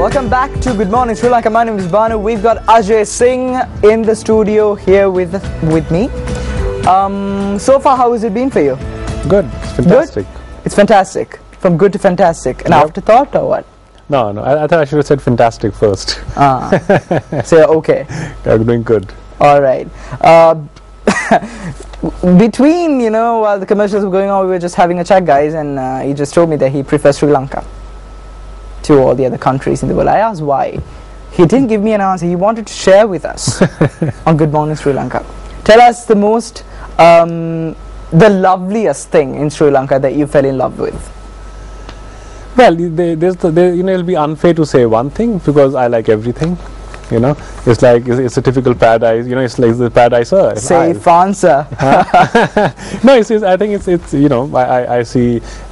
Welcome back to Good Morning Sri Lanka. My name is Banu. We've got Ajay Singh in the studio here with me. So far, how has it been for you? Good. It's fantastic. Good? It's fantastic. From good to fantastic. An afterthought or what? No. I thought I should have said fantastic first. So, okay. I'm doing good. All right. Between, while the commercials were going on, we were just having a chat, guys, and he just told me that he prefers Sri Lanka to all the other countries in the world. I asked why. He didn't give me an answer. He wanted to share with us on Good Morning Sri Lanka. Tell us the most, the loveliest thing in Sri Lanka that you fell in love with. Well, it'll be unfair to say one thing because I like everything. It's like it's a typical paradise. It's like the paradise Earth. Safe answer. No, I think it's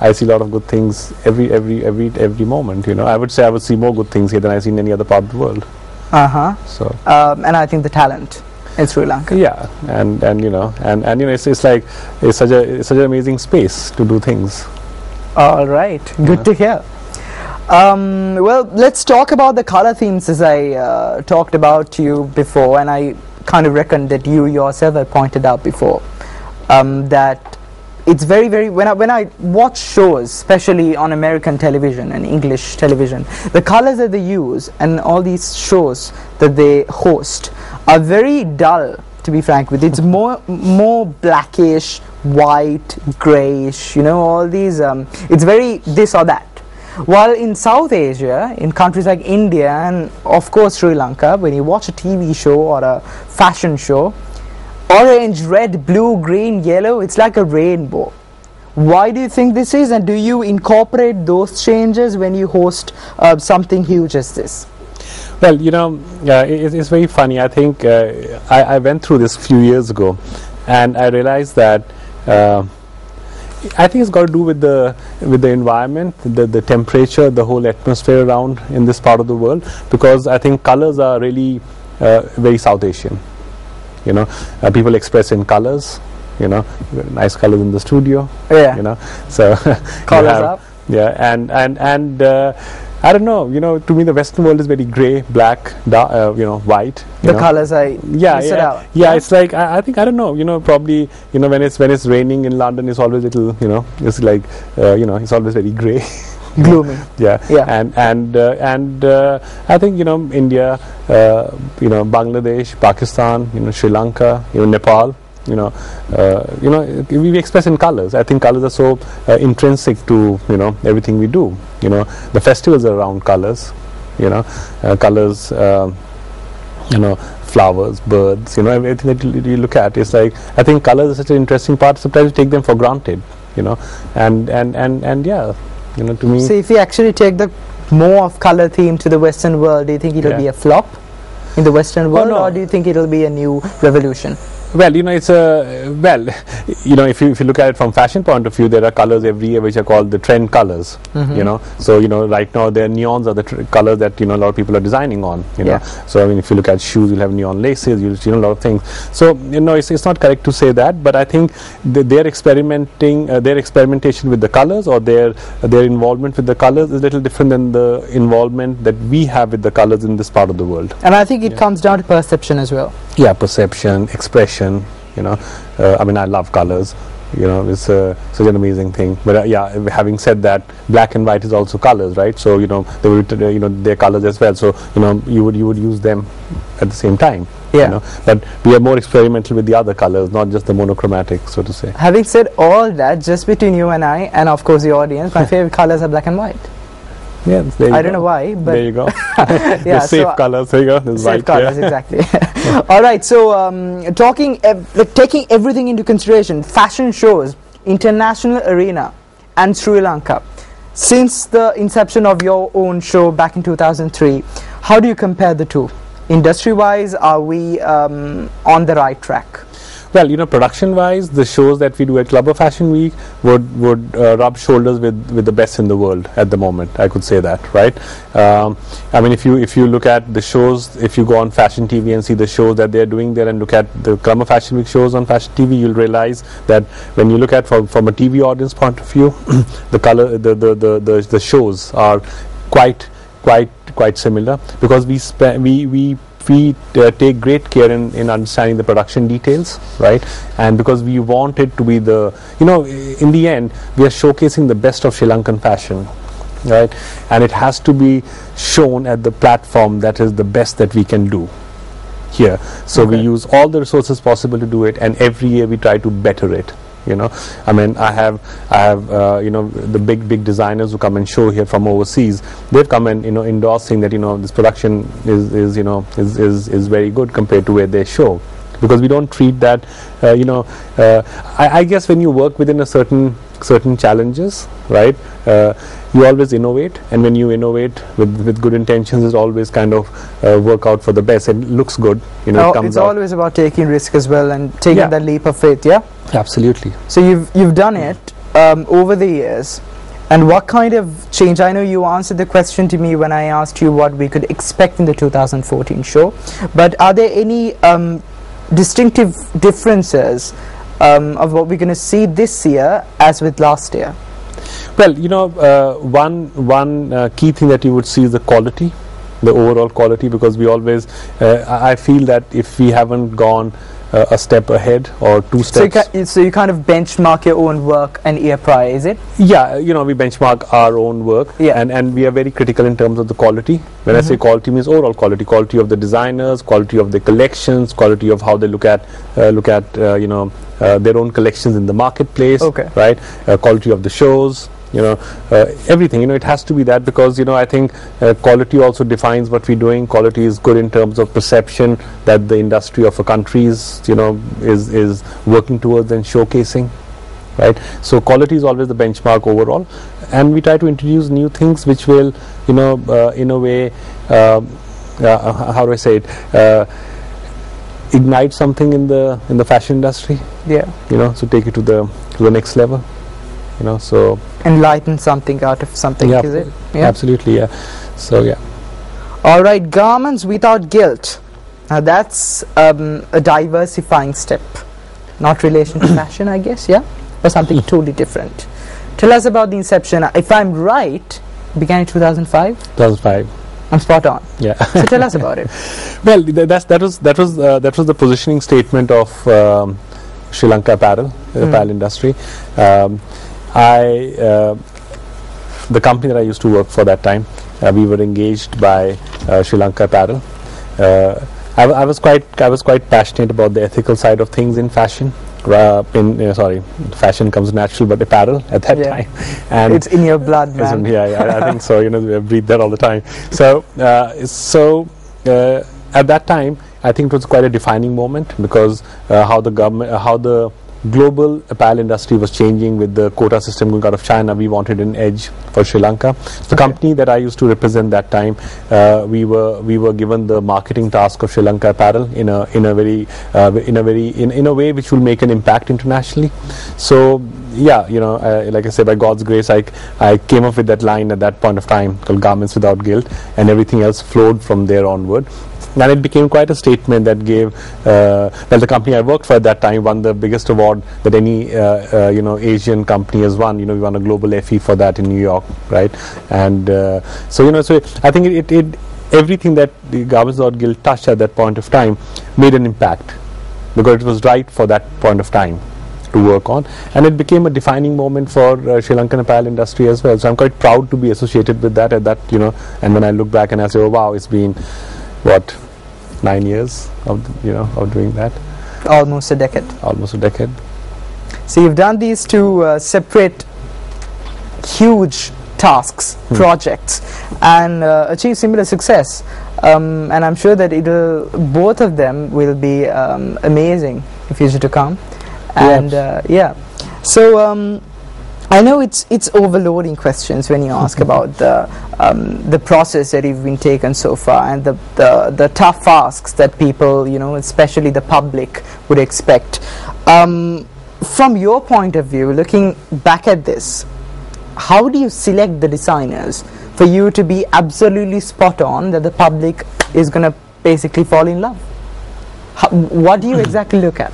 I see a lot of good things every moment. I would say I would see more good things here than I see in any other part of the world. So and I think the talent in Sri Lanka. Yeah, and it's like it's such an amazing space to do things. All right, good to hear. Well, let's talk about the color themes as I talked about to you before, and I kind of reckon that you yourself have pointed out before that it's very when I watch shows, especially on American television and English television, the colors that they use and all these shows that they host are very dull, to be frank with you. It's more blackish, white, grayish, all these it's very this or that. While in South Asia, in countries like India and of course Sri Lanka, when you watch a TV show or a fashion show, orange, red, blue, green, yellow, it's like a rainbow. Why do you think this is, and do you incorporate those changes when you host something huge as this? Well, it's very funny. I think I went through this a few years ago, and I realized that I think it's got to do with the environment, the temperature, the whole atmosphere around in this part of the world, because I think colors are really very South Asian. People express in colors. Nice colors in the studio. Yeah. So colors up. Yeah, and I don't know. To me, the Western world is very grey, black, dark, white. The colors Yeah. It's like I think I don't know. Probably when it's raining in London, it's always little. It's like it's always very grey, gloomy. Yeah. And I think India, Bangladesh, Pakistan, Sri Lanka, Nepal. We express in colors. I think colors are so intrinsic to everything we do. The festivals are around colors. Colors. Flowers, birds. Everything that you look at. It's like I think colors are such an interesting part. Sometimes we take them for granted. And yeah. To me. So if you actually take the more of color theme to the Western world, do you think it'll be a flop in the Western world, or do you think it'll be a new revolution? Well, it's if you look at it from fashion point of view, there are colors every year which are called the trend colors. So right now the neons are the colors that a lot of people are designing on. So if you look at shoes, you'll have neon laces, you'll see a lot of things. So it's not correct to say that, but I think their experimentation with the colors or their involvement with the colors is a little different than the involvement that we have with the colors in this part of the world. And I think it comes down to perception as well. Yeah, perception, expression. I love colors. It's such an amazing thing. But having said that, black and white is also colors, right? So they would, they're colors as well. So you would use them at the same time. Yeah. But we are more experimental with the other colors, not just the monochromatic, so to say. Having said all that, just between you and I, and of course the audience, my favorite colors are black and white. Yeah, I don't know why, but there you go. The safe colors. There you go. Safe colors, exactly. All right. So, taking everything into consideration, fashion shows, international arena, and Sri Lanka. Since the inception of your own show back in 2003, how do you compare the two? Industry-wise, are we on the right track? Well, production-wise, the shows that we do at Club of Fashion Week would rub shoulders with the best in the world at the moment. I could say that, right? If you look at the shows, if you go on Fashion TV and see the shows that they're doing there, and look at the Club of Fashion Week shows on Fashion TV, you'll realize that when you look at from a TV audience point of view, the shows are quite quite similar, because we take great care in understanding the production details, right? And because we want it to be the, in the end, we are showcasing the best of Sri Lankan fashion, right? And it has to be shown at the platform that is the best that we can do here. So we use all the resources possible to do it, and every year we try to better it. I mean, I have the big designers who come and show here from overseas. They've come and endorsing that this production is very good compared to where they show, because we don't treat that. I guess when you work within a certain challenges, right? You always innovate, and when you innovate with good intentions, it always kind of work out for the best. It looks good, it comes it's out. always about taking risk as well and taking that leap of faith. Yeah, absolutely. So you've done it over the years, and what kind of change? I know you answered the question to me when I asked you what we could expect in the 2014 show, but are there any distinctive differences of what we're going to see this year as with last year? Well, one key thing that you would see is the quality, the overall quality, because we always, I feel that if we haven't gone a step ahead or two steps. So you kind of benchmark your own work an year prior, is it? Yeah, we benchmark our own work, and we are very critical in terms of the quality. When I say quality, means overall quality of the designers, quality of the collections, quality of how they look at their own collections in the marketplace, right? Quality of the shows. Everything, it has to be that, because I think quality also defines what we're doing. Quality is good in terms of perception that the industry of a country is is working towards and showcasing, right? So quality is always the benchmark overall, and we try to introduce new things which will in a way, how do I say it, ignite something in the fashion industry, so take it to the next level. So enlighten something out of something, is it? Yeah, absolutely, yeah. So yeah. All right, garments without guilt. Now that's a diversifying step, not relation to fashion, I guess, or something totally different. Tell us about the inception. If I'm right, it began in 2005. 2005. I'm spot on. Yeah. So tell us about it. Well, that was the positioning statement of Sri Lanka apparel industry. The company that I used to work for that time, we were engaged by Sri Lanka Apparel. I was quite passionate about the ethical side of things in fashion. Fashion comes natural, but apparel at that time, and it's in your blood, man. I think so. We breathe that all the time. So at that time, I think it was quite a defining moment, because how the global apparel industry was changing with the quota system going out of China. We wanted an edge for Sri Lanka. The company that I used to represent that time, we were given the marketing task of Sri Lanka apparel in a way which will make an impact internationally. So like I said, by God's grace, I came up with that line at that point of time called Garments Without Guilt, and everything else flowed from there onward. And it became quite a statement that gave, the company I worked for at that time won the biggest award that any Asian company has won. We won a global FE for that in New York, right? And so I think it everything that the Garments Without Guilt touched at that point of time made an impact, because it was right for that point of time to work on, and it became a defining moment for Sri Lankan apparel industry as well. So I'm quite proud to be associated with that. And when I look back and I say, oh wow, it's been 9 years of doing that. Almost a decade. So you've done these two separate huge tasks, projects, and achieved similar success, and I'm sure that both of them will be amazing in future to come. And so I know it's overloading questions when you ask about the process that you've been taken so far, and the tough asks that people, especially the public, would expect. From your point of view, looking back at this, how do you select the designers for you to be absolutely spot on that the public is going to basically fall in love? What do you exactly look at?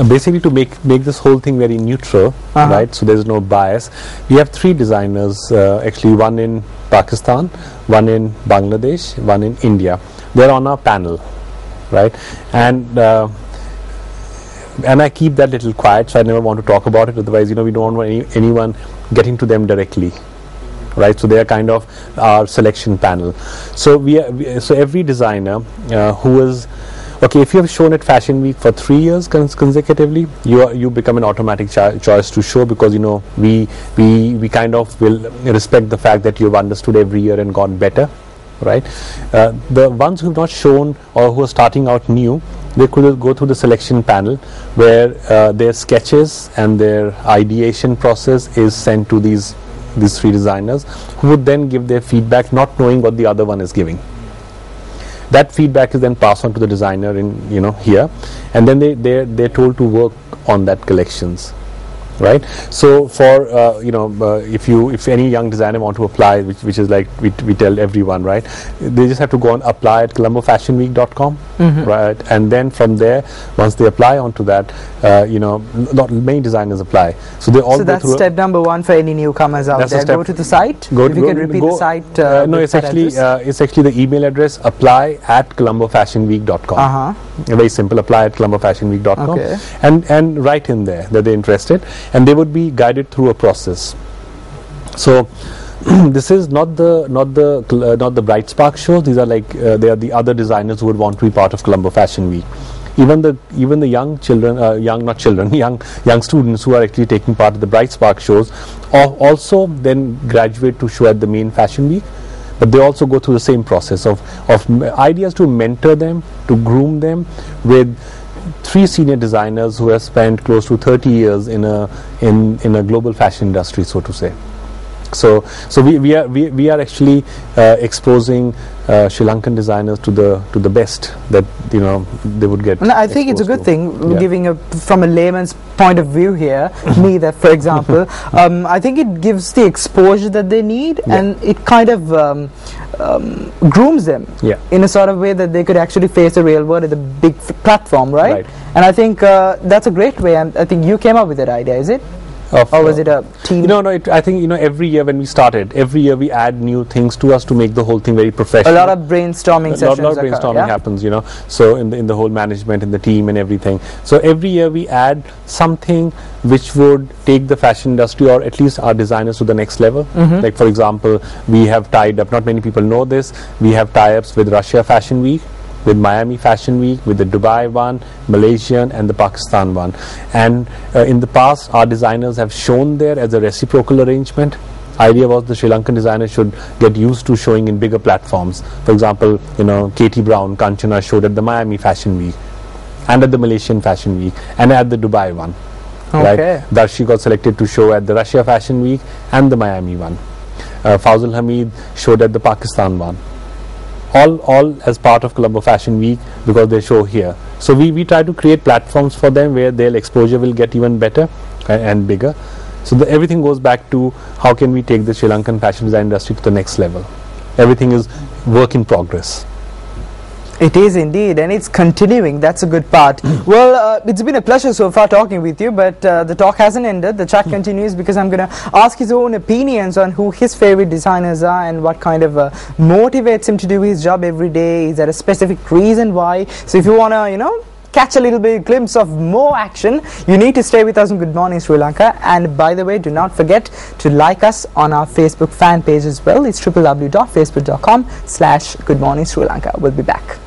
Basically, to make this whole thing very neutral, right? So there's no bias. We have 3 designers, actually one in Pakistan, one in Bangladesh, one in India. They're on our panel, right? And I keep that little quiet, so I never want to talk about it. Otherwise, we don't want anyone getting to them directly, right? So they are kind of our selection panel. So so every designer who is okay, if you have shown at Fashion Week for 3 years consecutively, you become an automatic choice to show, because we kind of will respect the fact that you've understood every year and gone better, right? The ones who have not shown or who are starting out new, they could go through the selection panel where their sketches and their ideation process is sent to these 3 designers, who would then give their feedback, not knowing what the other one is giving. That feedback is then passed on to the designer in here, and then they're told to work on that collections, right? So for if any young designer want to apply, which is like we tell everyone, right, they just have to go and apply at colombofashionweek.com, right? And then from there, once they apply onto that, not many designers apply, so they all so go that's through step number 1 for any newcomers out there. Go to the site. If you can repeat the site. No, it's actually the email address, apply@colombofashionweek.com. Very simple, apply@colombofashionweek.com. Okay. And write in there that they're interested, and they would be guided through a process. So this is not the Bright Spark shows. These are like they are the other designers who would want to be part of Colombo Fashion Week. Even the young children, young students who are actually taking part of the Bright Spark shows, also then graduate to show at the main Fashion Week. But they also go through the same process of ideas to mentor them, to groom them with 3 senior designers who have spent close to 30 years in a global fashion industry, so to say. So we are actually exposing Sri Lankan designers to the best that they would get. And I think it's a good thing, giving from a layman's point of view here, me that for example, I think it gives the exposure that they need, and it kind of grooms them in a sort of way that they could actually face the real world at a big platform, right? And I think that's a great way, and I think you came up with that idea, is it? Or was it a team? No. I think every year when we started, every year we add new things to us to make the whole thing very professional. A lot of brainstorming sessions. A lot of brainstorming happens, So in the whole management, in the team, and everything. So every year we add something which would take the fashion industry, or at least our designers, to the next level. Like for example, we have tied up. Not many people know this. We have tie-ups with Russia Fashion Week, with Miami Fashion Week, with the Dubai one, Malaysian, and the Pakistan one. And in the past, our designers have shown there as a reciprocal arrangement. Idea was the Sri Lankan designers should get used to showing in bigger platforms. For example, Katie Brown, Kanchana showed at the Miami Fashion Week, and at the Malaysian Fashion Week, and at the Dubai one. Okay. Right? Darshi got selected to show at the Russia Fashion Week and the Miami one. Fawzal Hamid showed at the Pakistan one. All as part of Colombo Fashion Week, because they show here. So we try to create platforms for them where their exposure will get even better and bigger. So everything goes back to how can we take the Sri Lankan fashion design industry to the next level. Everything is work in progress. It is indeed, and it's continuing. That's a good part. Well, it's been a pleasure so far talking with you, but the talk hasn't ended. The chat continues, because I'm going to ask his own opinions on who his favorite designers are and what kind of motivates him to do his job every day. Is there a specific reason why? So if you want to, catch a little bit glimpse of more action, you need to stay with us on Good Morning Sri Lanka. And by the way, do not forget to like us on our Facebook fan page as well. It's www.facebook.com/Good Morning Sri Lanka. We'll be back.